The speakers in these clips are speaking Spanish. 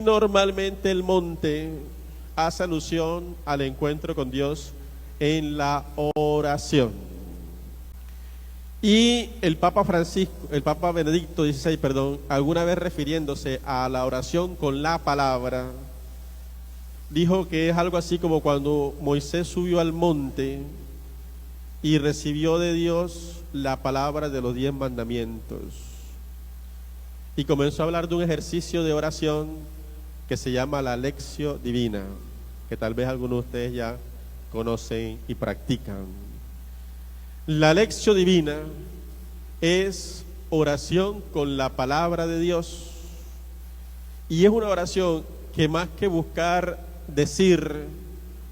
Normalmente el monte hace alusión al encuentro con Dios en la oración. Y el Papa Benedicto XVI, alguna vez refiriéndose a la oración con la palabra, dijo que es algo así como cuando Moisés subió al monte y recibió de Dios la palabra de los 10 mandamientos. Y comenzó a hablar de un ejercicio de oración que se llama la Lectio Divina, que tal vez algunos de ustedes ya conocen y practican. La Lectio Divina es oración con la palabra de Dios, y es una oración que más que buscar decir,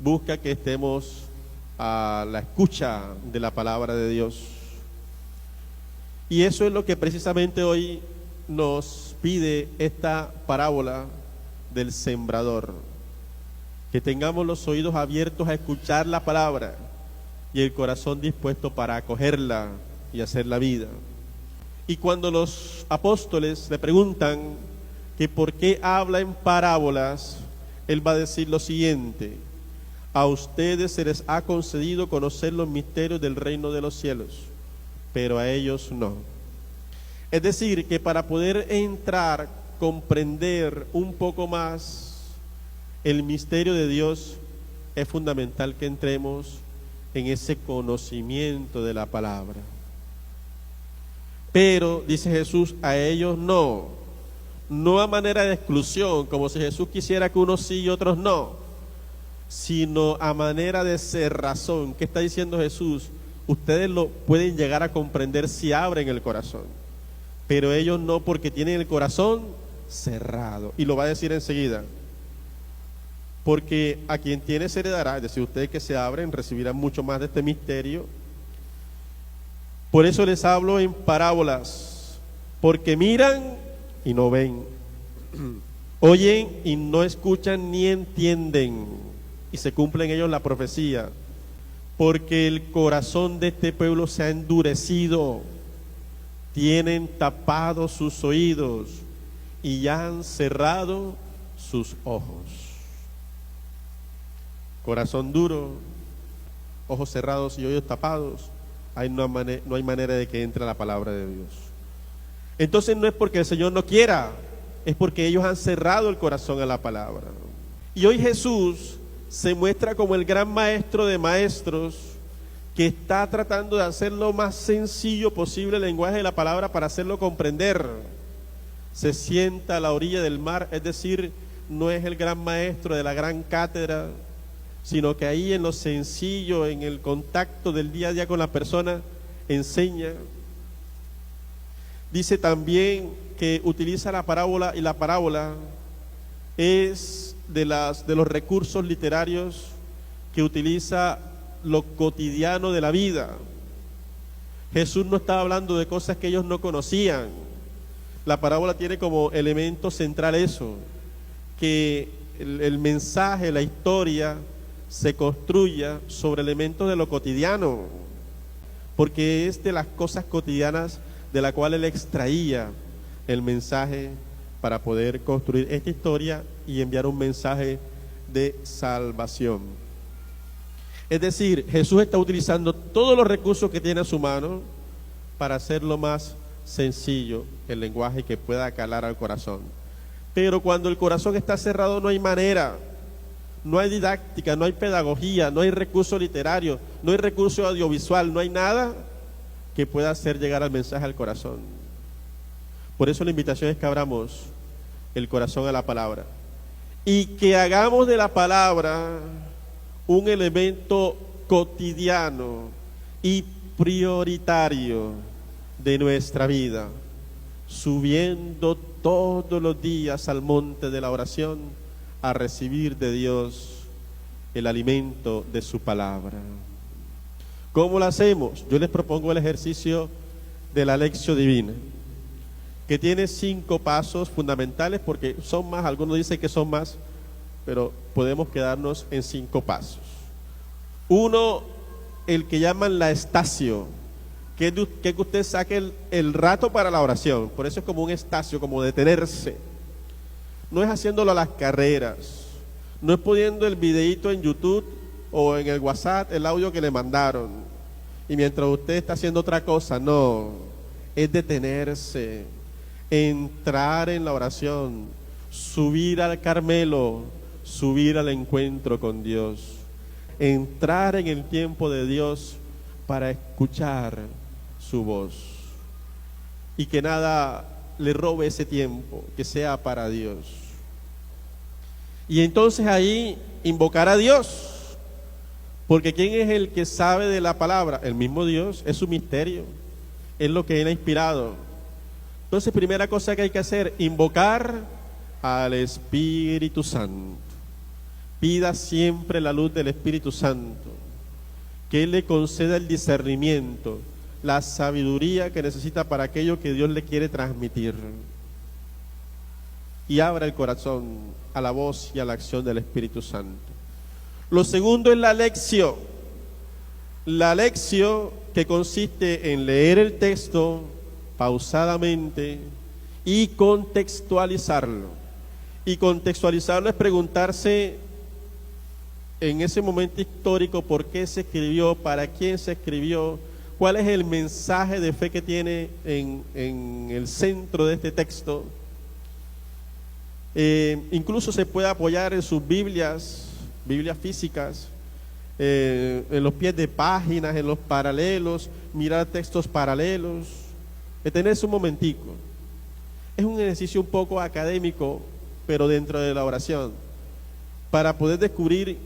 busca que estemos a la escucha de la palabra de Dios. Y eso es lo que precisamente hoy nos pide esta parábola del sembrador, que tengamos los oídos abiertos a escuchar la palabra y el corazón dispuesto para acogerla y hacerla vida. Y cuando los apóstoles le preguntan que por qué habla en parábolas, él va a decir lo siguiente: a ustedes se les ha concedido conocer los misterios del reino de los cielos, pero a ellos no. Es decir, que para poder entrar, comprender un poco más el misterio de Dios, es fundamental que entremos en ese conocimiento de la palabra. Pero, dice Jesús, a ellos no a manera de exclusión, como si Jesús quisiera que unos sí y otros no, sino a manera de cerrazón. ¿Qué está diciendo Jesús? Ustedes lo pueden llegar a comprender si abren el corazón, pero ellos no, porque tienen el corazón cerrado. Y lo va a decir enseguida: porque a quien tiene se le dará, es decir, ustedes que se abren recibirán mucho más de este misterio. Por eso les hablo en parábolas, porque miran y no ven, oyen y no escuchan ni entienden, y se cumple en ellos la profecía, porque el corazón de este pueblo se ha endurecido, tienen tapados sus oídos y ya han cerrado sus ojos. Corazón duro, ojos cerrados y oídos tapados, ahí no hay manera de que entre la palabra de Dios. Entonces no es porque el Señor no quiera, es porque ellos han cerrado el corazón a la palabra. Y hoy Jesús se muestra como el gran maestro de maestros, que está tratando de hacer lo más sencillo posible el lenguaje de la palabra para hacerlo comprender. Se sienta a la orilla del mar, es decir, no es el gran maestro de la gran cátedra, sino que ahí en lo sencillo, en el contacto del día a día con la persona, enseña. Dice también que utiliza la parábola, y la parábola es de los recursos literarios que utiliza lo cotidiano de la vida. Jesús no estaba hablando de cosas que ellos no conocían. La parábola tiene como elemento central eso, que el mensaje, la historia, se construya sobre elementos de lo cotidiano, porque es de las cosas cotidianas de la cual él extraía el mensaje para poder construir esta historia y enviar un mensaje de salvación. Es decir, Jesús está utilizando todos los recursos que tiene a su mano para hacerlo más sencillo, el lenguaje que pueda calar al corazón. Pero cuando el corazón está cerrado no hay manera, no hay didáctica, no hay pedagogía, no hay recurso literario, no hay recurso audiovisual, no hay nada que pueda hacer llegar el mensaje al corazón. Por eso la invitación es que abramos el corazón a la palabra y que hagamos de la palabra un elemento cotidiano y prioritario de nuestra vida, subiendo todos los días al monte de la oración a recibir de Dios el alimento de su palabra. ¿Cómo lo hacemos? Yo les propongo el ejercicio de la Lectio Divina, que tiene 5 pasos fundamentales, porque son más, algunos dicen que son más, pero podemos quedarnos en 5 pasos. 1, el que llaman la estacio, que usted saque el rato para la oración, por eso es como un estacio, como detenerse. no es haciéndolo a las carreras, no es poniendo el videíto en YouTube o en el WhatsApp, el audio que le mandaron, y mientras usted está haciendo otra cosa, no, es detenerse, entrar en la oración, subir al Carmelo, subir al encuentro con Dios, entrar en el tiempo de Dios para escuchar su voz, y que nada le robe ese tiempo, que sea para Dios. Y entonces ahí invocar a Dios, porque ¿quién es el que sabe de la palabra? El mismo Dios, es su misterio, es lo que Él ha inspirado. Entonces, primera cosa que hay que hacer, invocar al Espíritu Santo. Pida siempre la luz del Espíritu Santo, que Él le conceda el discernimiento, la sabiduría que necesita para aquello que Dios le quiere transmitir. Y abra el corazón a la voz y a la acción del Espíritu Santo. Lo segundo es la lección. La lección que consiste en leer el texto pausadamente y contextualizarlo. Y contextualizarlo es preguntarse en ese momento histórico por qué se escribió, para quién se escribió, cuál es el mensaje de fe que tiene en el centro de este texto. Incluso se puede apoyar en sus Biblias físicas, en los pies de páginas, en los paralelos, mirar textos paralelos, detenerse un momentico. Es un ejercicio un poco académico, pero dentro de la oración, para poder descubrir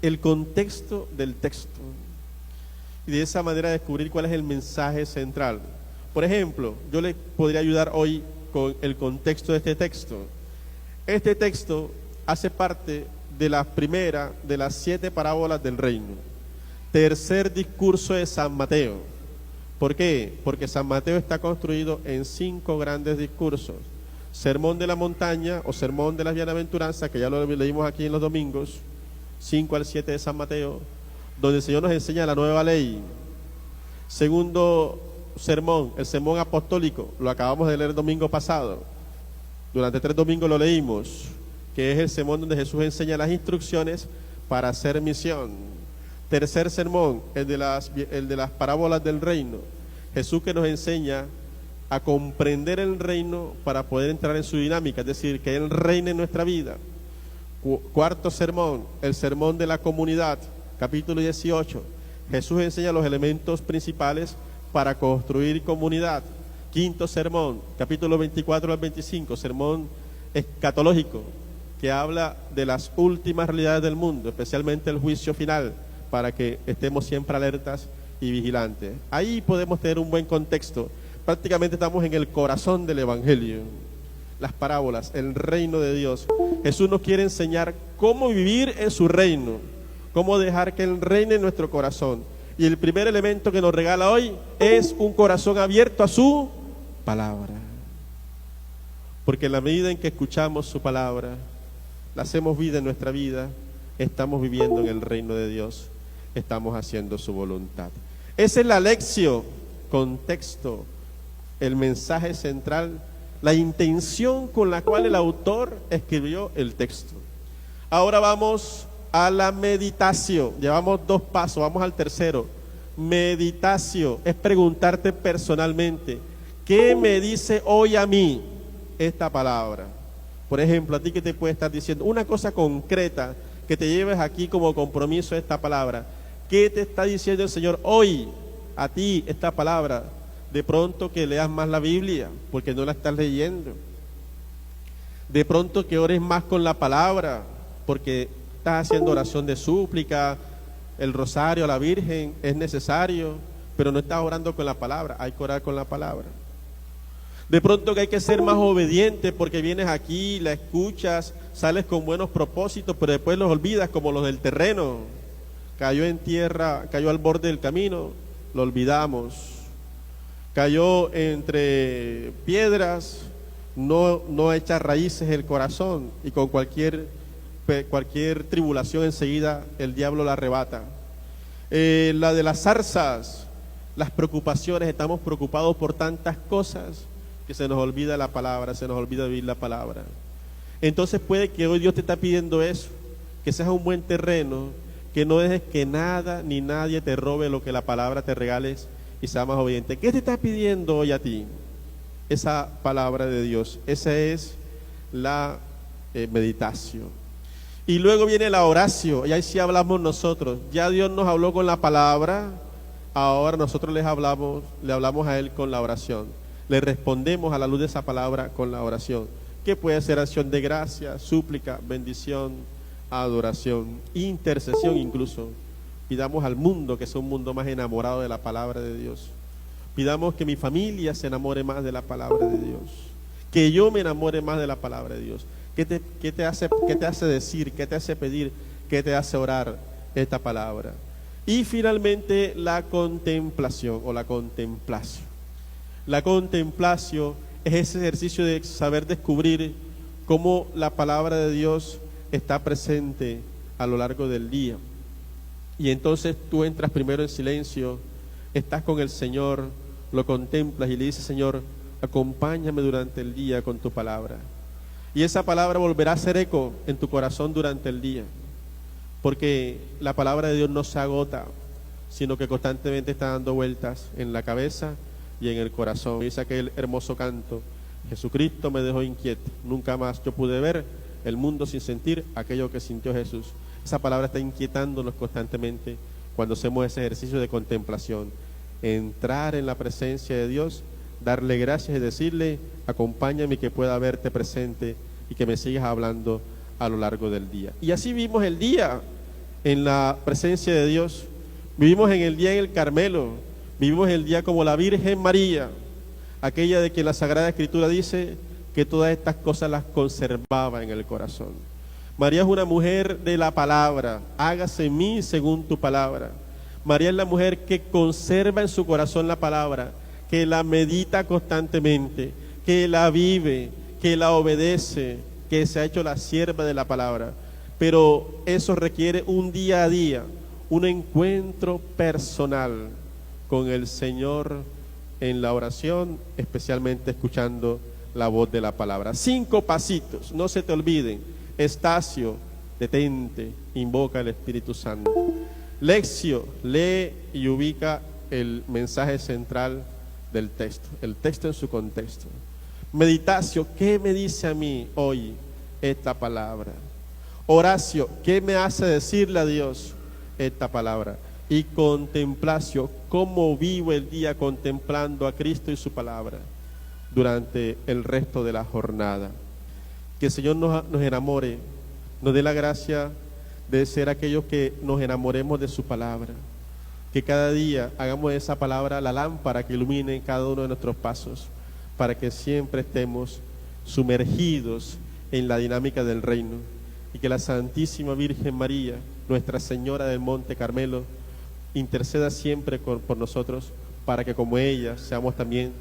el contexto del texto y de esa manera descubrir cuál es el mensaje central. Por ejemplo, yo le podría ayudar hoy con el contexto de este texto. Este texto hace parte de la primera de las 7 parábolas del reino, tercer discurso de San Mateo. ¿Por qué? Porque San Mateo está construido en 5 grandes discursos: Sermón de la montaña o Sermón de las bienaventuranzas, que ya lo leímos aquí en los domingos, 5 al 7 de San Mateo, donde el Señor nos enseña la nueva ley. Segundo sermón, el sermón apostólico, lo acabamos de leer el domingo pasado, durante 3 domingos lo leímos, que es el sermón donde Jesús enseña las instrucciones para hacer misión. Tercer sermón, el de las parábolas del reino, Jesús que nos enseña a comprender el reino para poder entrar en su dinámica, es decir, que Él reine en nuestra vida. Cuarto sermón, el sermón de la comunidad, capítulo 18. Jesús enseña los elementos principales para construir comunidad. Quinto sermón, capítulo 24 al 25, sermón escatológico, que habla de las últimas realidades del mundo, especialmente el juicio final, para que estemos siempre alertas y vigilantes. Ahí podemos tener un buen contexto. Prácticamente estamos en el corazón del Evangelio. Las parábolas, el reino de Dios. Jesús nos quiere enseñar cómo vivir en su reino, cómo dejar que Él reine en nuestro corazón. Y el primer elemento que nos regala hoy es un corazón abierto a su palabra. Porque en la medida en que escuchamos su palabra, la hacemos vida en nuestra vida, estamos viviendo en el reino de Dios, estamos haciendo su voluntad. Esa es la lección, contexto, el mensaje central, la intención con la cual el autor escribió el texto. Ahora vamos a la meditación. Llevamos 2 pasos, vamos al tercero. Meditación es preguntarte personalmente, ¿qué me dice hoy a mí esta palabra? Por ejemplo, a ti que te puede estar diciendo una cosa concreta que te lleves aquí como compromiso esta palabra. ¿Qué te está diciendo el Señor hoy a ti esta palabra? De pronto que leas más la Biblia, porque no la estás leyendo. De pronto que ores más con la palabra, porque estás haciendo oración de súplica, el rosario a la Virgen es necesario, pero no estás orando con la palabra, hay que orar con la palabra. De pronto que hay que ser más obediente, porque vienes aquí, la escuchas, sales con buenos propósitos, pero después los olvidas, como los del terreno. Cayó en tierra, cayó al borde del camino, lo olvidamos. Cayó entre piedras, no echa raíces el corazón, y con cualquier tribulación enseguida el diablo la arrebata. La de las zarzas, las preocupaciones, estamos preocupados por tantas cosas que se nos olvida la palabra, se nos olvida vivir la palabra. Entonces puede que hoy Dios te está pidiendo eso, que seas un buen terreno, que no dejes que nada ni nadie te robe lo que la palabra te regales y sea más obediente. ¿Qué te está pidiendo hoy a ti? Esa palabra de Dios. Esa es la meditación. Y luego viene la oración, y ahí sí hablamos nosotros. Ya Dios nos habló con la palabra, ahora nosotros le hablamos a Él con la oración. Le respondemos a la luz de esa palabra con la oración, que puede ser acción de gracia, súplica, bendición, adoración, intercesión incluso. Pidamos al mundo que sea un mundo más enamorado de la palabra de Dios. Pidamos que mi familia se enamore más de la palabra de Dios, que yo me enamore más de la palabra de Dios. ¿Qué te hace decir? ¿Qué te hace pedir? ¿Qué te hace orar esta palabra? Y finalmente la contemplación o la contemplación. La contemplación es ese ejercicio de saber descubrir cómo la palabra de Dios está presente a lo largo del día. Y entonces tú entras primero en silencio, estás con el Señor, lo contemplas y le dices: Señor, acompáñame durante el día con tu palabra. Y esa palabra volverá a hacer eco en tu corazón durante el día, porque la palabra de Dios no se agota, sino que constantemente está dando vueltas en la cabeza y en el corazón. Dice aquel hermoso canto: Jesucristo me dejó inquieto, nunca más yo pude ver el mundo sin sentir aquello que sintió Jesús. Esa palabra está inquietándonos constantemente cuando hacemos ese ejercicio de contemplación. Entrar en la presencia de Dios, darle gracias y decirle: acompáñame, que pueda verte presente y que me sigas hablando a lo largo del día. Y así vivimos el día en la presencia de Dios. Vivimos en el día en el Carmelo, vivimos el día como la Virgen María, aquella de que la Sagrada Escritura dice que todas estas cosas las conservaba en el corazón. María es una mujer de la palabra: hágase en mí según tu palabra. María es la mujer que conserva en su corazón la palabra, que la medita constantemente, que la vive, que la obedece, que se ha hecho la sierva de la palabra. Pero eso requiere un día a día, un encuentro personal con el Señor en la oración, especialmente escuchando la voz de la palabra. 5 pasitos, no se te olviden. Estacio, detente, invoca al Espíritu Santo. Lección, lee y ubica el mensaje central del texto, el texto en su contexto. Meditación, ¿qué me dice a mí hoy esta palabra? Oración, ¿qué me hace decirle a Dios esta palabra? Y contemplación, ¿cómo vivo el día contemplando a Cristo y su palabra durante el resto de la jornada? Que el Señor nos enamore, nos dé la gracia de ser aquellos que nos enamoremos de su palabra, que cada día hagamos de esa palabra la lámpara que ilumine cada uno de nuestros pasos, para que siempre estemos sumergidos en la dinámica del reino, y que la Santísima Virgen María, Nuestra Señora del Monte Carmelo, interceda siempre por nosotros, para que como ella seamos también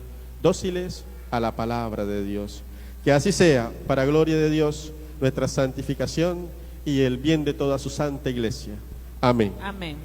dóciles a la palabra de Dios. Que así sea, para gloria de Dios, nuestra santificación y el bien de toda su santa iglesia. Amén. Amén.